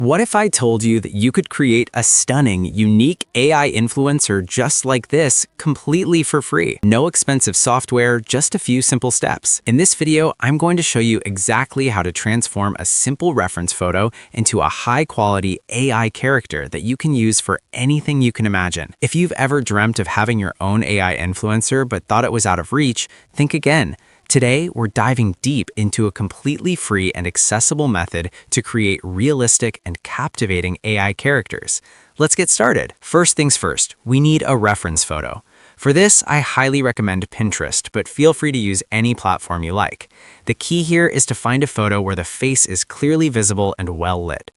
What if I told you that you could create a stunning, unique AI influencer just like this, completely for free? No expensive software, just a few simple steps. In this video, I'm going to show you exactly how to transform a simple reference photo into a high-quality AI character that you can use for anything you can imagine. If you've ever dreamt of having your own AI influencer but thought it was out of reach, think again. Today, we're diving deep into a completely free and accessible method to create realistic and captivating AI characters. Let's get started. First things first, we need a reference photo. For this, I highly recommend Pinterest, but feel free to use any platform you like. The key here is to find a photo where the face is clearly visible and well lit.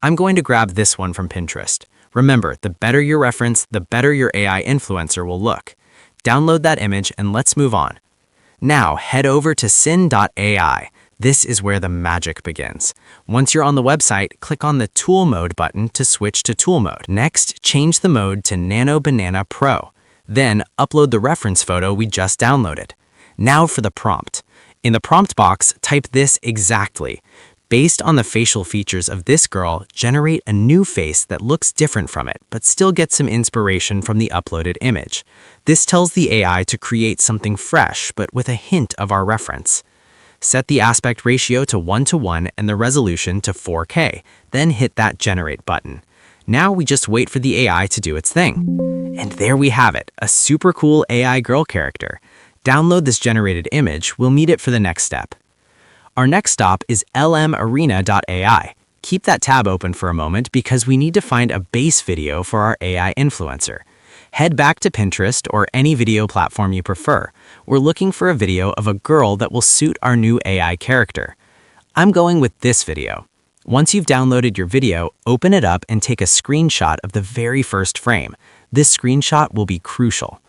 I'm going to grab this one from Pinterest. Remember, the better your reference, the better your AI influencer will look. Download that image and let's move on. Now, head over to Sinn.ai. This is where the magic begins. Once you're on the website, click on the Tool Mode button to switch to Tool Mode. Next, change the mode to Nano Banana Pro. Then, upload the reference photo we just downloaded. Now for the prompt. In the prompt box, type this exactly. Based on the facial features of this girl, generate a new face that looks different from it, but still gets some inspiration from the uploaded image. This tells the AI to create something fresh, but with a hint of our reference. Set the aspect ratio to 1:1 and the resolution to 4K, then hit that Generate button. Now we just wait for the AI to do its thing. And there we have it, a super cool AI girl character. Download this generated image, we'll need it for the next step. Our next stop is LMarena.ai. Keep that tab open for a moment because we need to find a base video for our AI influencer. Head back to Pinterest or any video platform you prefer. We're looking for a video of a girl that will suit our new AI character. I'm going with this video. Once you've downloaded your video, open it up and take a screenshot of the very first frame. This screenshot will be crucial.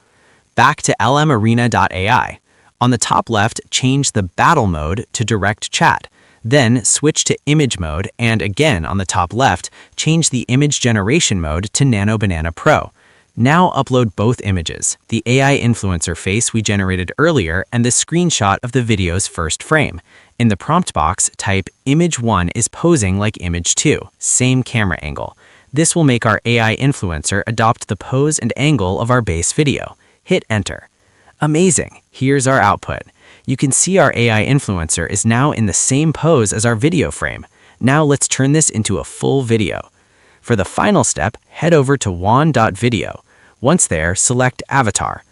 Back to LMarena.ai. On the top left, change the battle mode to direct chat. Then switch to image mode and again on the top left, change the image generation mode to Nano Banana Pro. Now upload both images, the AI influencer face we generated earlier and the screenshot of the video's first frame. In the prompt box, type image 1 is posing like image 2, same camera angle. This will make our AI influencer adopt the pose and angle of our base video. Hit enter. Amazing! Here's our output. You can see our AI influencer is now in the same pose as our video frame. Now let's turn this into a full video. For the final step, head over to Wan.video. Once there, select Avatar.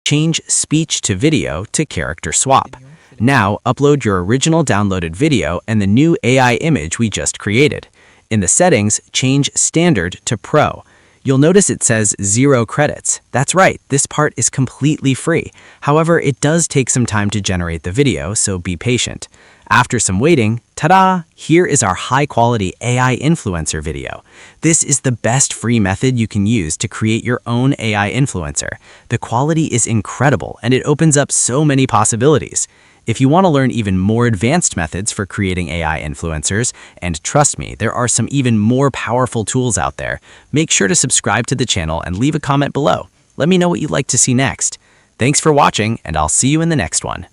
Change speech to video to character swap. Now upload your original downloaded video and the new AI image we just created. In the settings, change Standard to Pro. You'll notice it says 0 credits. That's right, this part is completely free. However, it does take some time to generate the video, so be patient. After some waiting, ta-da! Here is our high-quality AI influencer video. This is the best free method you can use to create your own AI influencer. The quality is incredible, and it opens up so many possibilities. If you want to learn even more advanced methods for creating AI influencers, and trust me, there are some even more powerful tools out there, make sure to subscribe to the channel and leave a comment below. Let me know what you'd like to see next. Thanks for watching, and I'll see you in the next one.